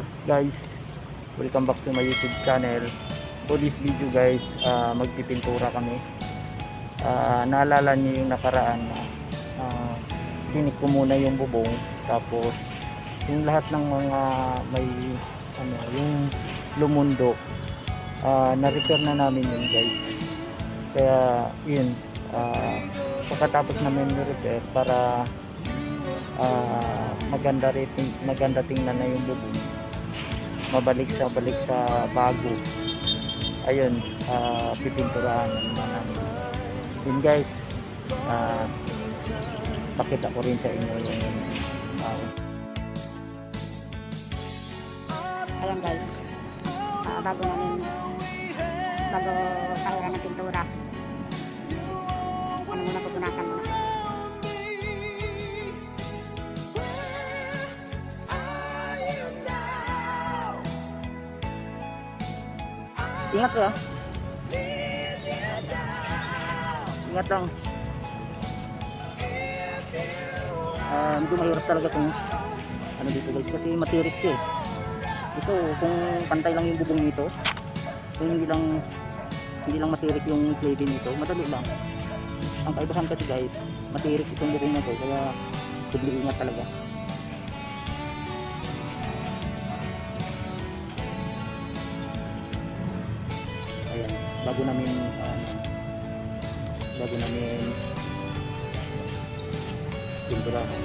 up guys? Welcome back to my YouTube channel. For this video guys, magpipintura kami. Naalala niyo yung nakaraan na tinik ko muna yung bubong, tapos yung lahat ng mga may yung lumundo, na-repair na namin yun guys. Kaya yun, pagkatapos namin i-repair para maganda tingnan na yung bubong, balik sa bago. Ayun, pipinturahan naman namin yun guys. Pakita ko rin sa inyo yung ayan guys, bago kailan ng pintura, muna pupunasan muna. Ingat ka. Ingat lang. Medyo mahirap talaga kung dito guys, kasi matirik siya. Ito kung pantay lang yung bubong nito, kung hindi lang matirik yung cladding nito, madali lang. Ang kaibahan kasi guys, matirik itong bubong na to, kaya kubli ingat talaga. Ayan, bago namin pinturahan.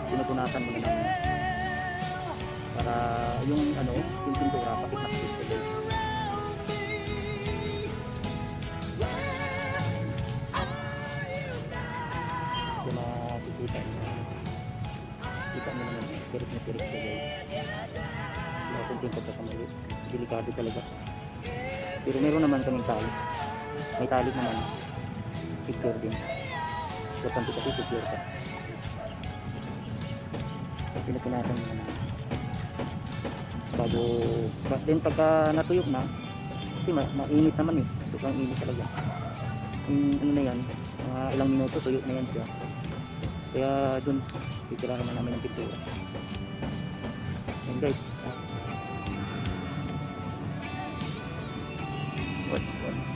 Pinupunasan muna namin para yung yung pintura pakit-pakit ko guys. Kaya makikita nyo naman, pirik na pirik ko guys. Kunting pagkakamali, delikado talaga. Pero meron naman kaming tali, may tali naman, secure din. Importante kasi secure ka. Pinupunasan mo na bago din pagka natuyok na, kasi mainit naman eh, sobrang init talaga. Na yan, ilang minuto tuyok na yan siya, kaya dun titira naman namin ng pintura. Yan guys,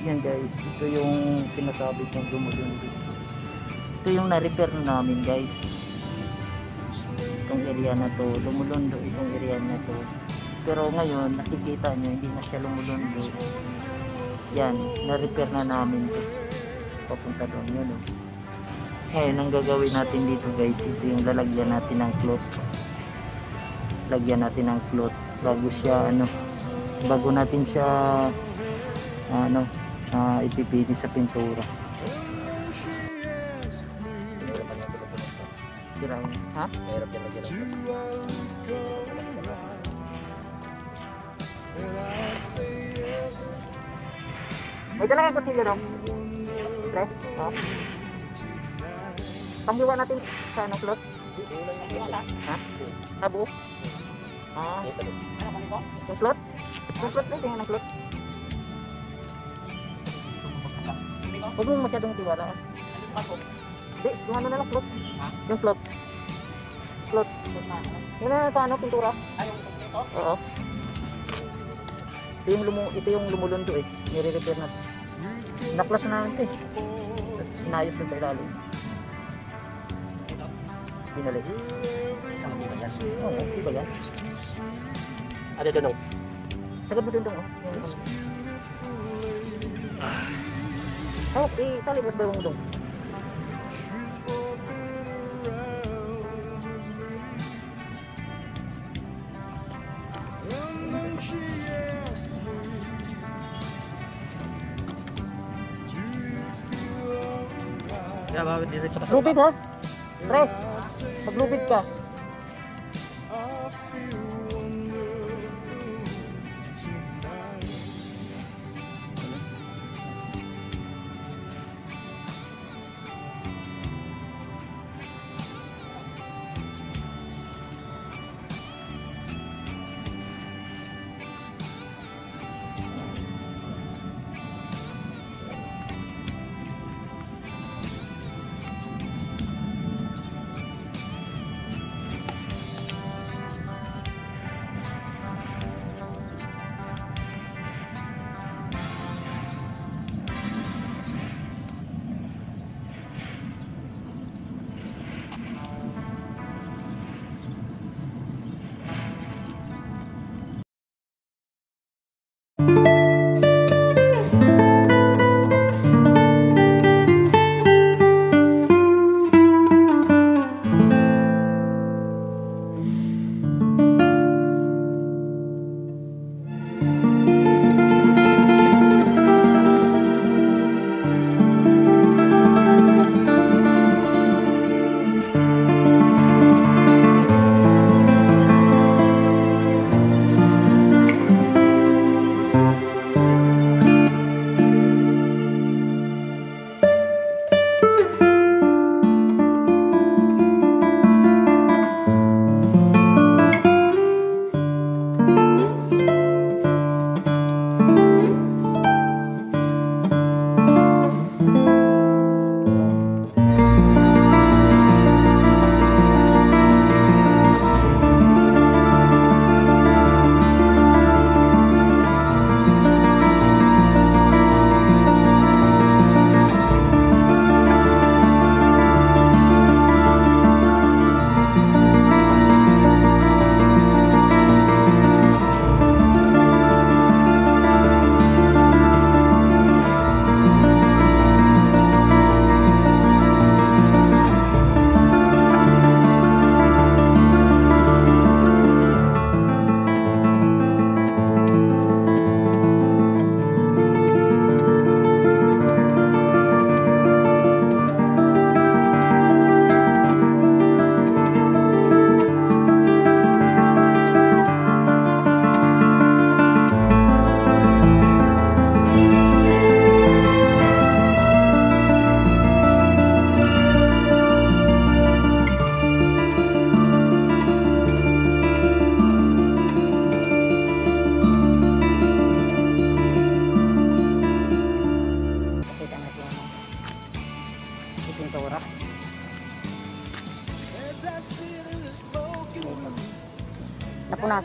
yan guys, ito yung sinasabi kong lumulundo. Ito yung na-repair na namin guys. Itong area na to, lumulundo itong area na to. Pero ngayon, nakikita nyo, hindi na siya lumulundo. Yan, na-repair na namin to. Papunta doon yun. Ngayon, ang gagawin natin dito guys, ito yung lalagyan natin ng cloth. Lagyan natin ng cloth bago natin siya ipipili sa pintura. Sirain. Ha? Mahirap yan lagyan ng may dala kang kutsilyo dong? Press? Panghiwa natin sa cloth? Ha? Abo? Yung cloth? Yung cloth na, tingnan ng cloth. Huwag mong masyadong tiwala. Hindi, yung na lang cloth. Yung cloth. Cloth. Yun na sa pintura. Oo. Ito yung lumulundo eh. Nire-repair natin. Naklas na namin ito eh. Inayos na sa ilalim. Pinalis. Oo, di ba yan? Ada doon. Sagad mo doon. Okay, talibot ba yung dong? Ya, bawit dito sa Lubid ha? Pre, maglubid ka.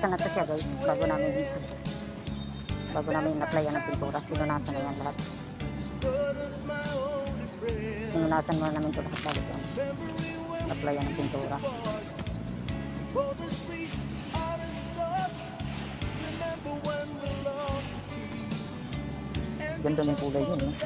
Pinunasan na to siya guys, bago namin applyan ng pintura. Pinunasan na yan lahat. Pinunasan muna namin ito lahat bago yan. Applyan ng pintura. Ganda ng kulay yun, no?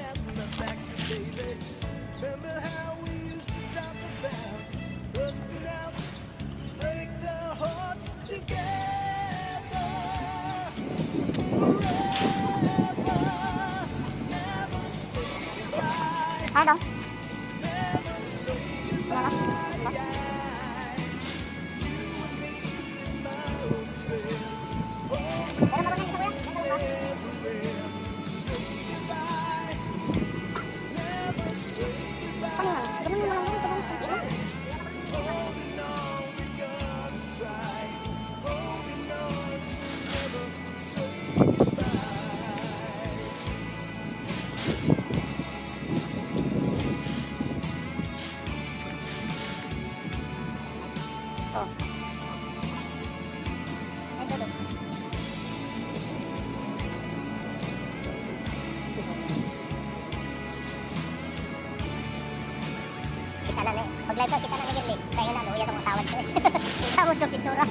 Ano? Kita na pag live kita na ni kaya na luya tong tawad ko. Tawad ko pintura.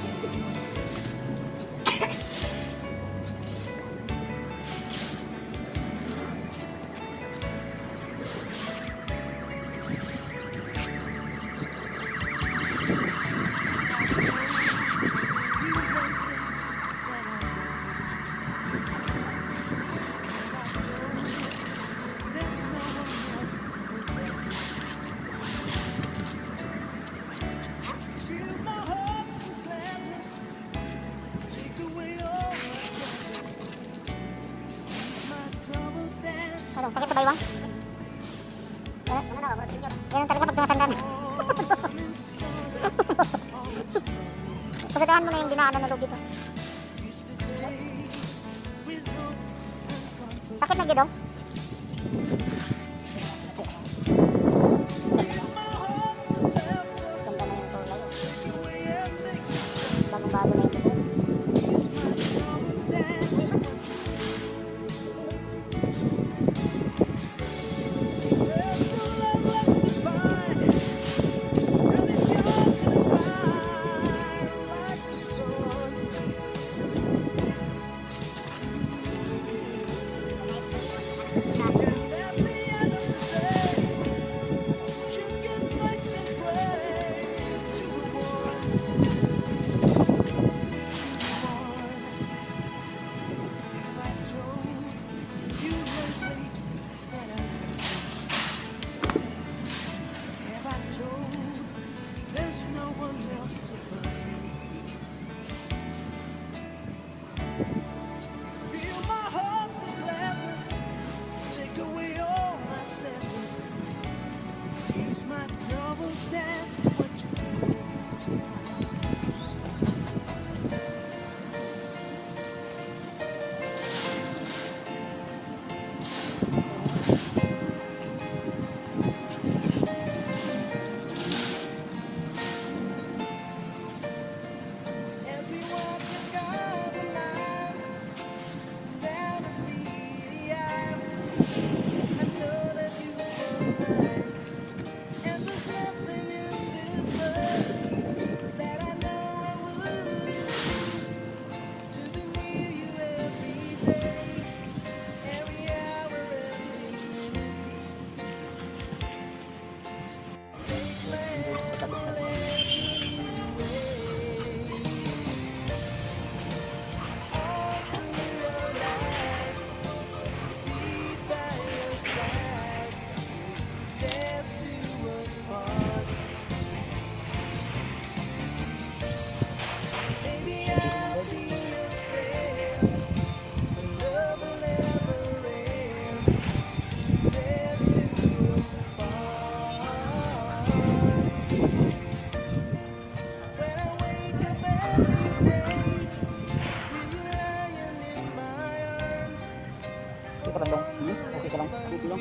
Ano, sakit sa baywang? Ganun talaga pag tumatandaan. Pagkatahan mo na yung dinaanan na loob dito. Sakit na gidong? Ganda na yung kulay. Bagong-bago na yung kulay. Okay ka lang. Dito lang.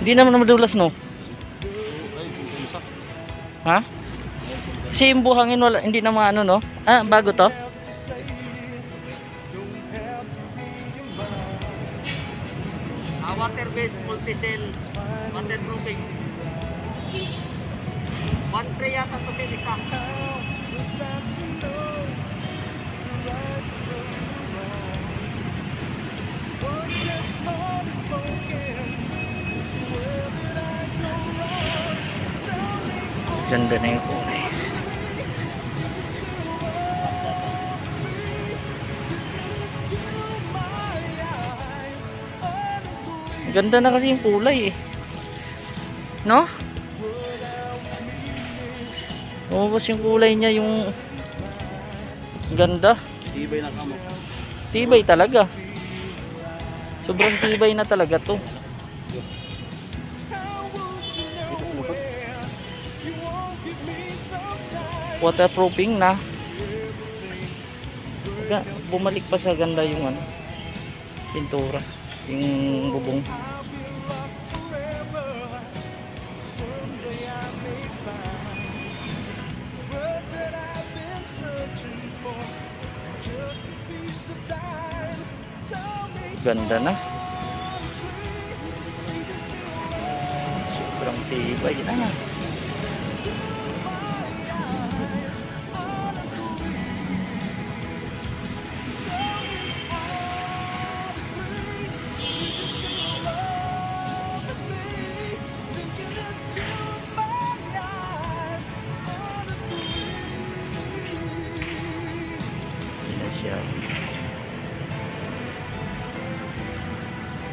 Hindi naman madulas, no? Ha? Kasi yung buhangin wala, hindi naman ano, no? Ah, bago to? Water-based multi-cell waterproofing. 1-3 yata to sila isa. Ganda na yung kulay. Ganda na kasi yung kulay eh. No? Lumabas yung kulay niya, yung ganda. Tibay ng kamo. Tibay talaga. Sobrang tibay na talaga to. Waterproofing na. Bumalik pa sa ganda yung ano, pintura, yung bubong. Ganda na. Sobrang tibay na. Siya.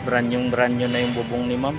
Brand new na yung bubong ni ma'am.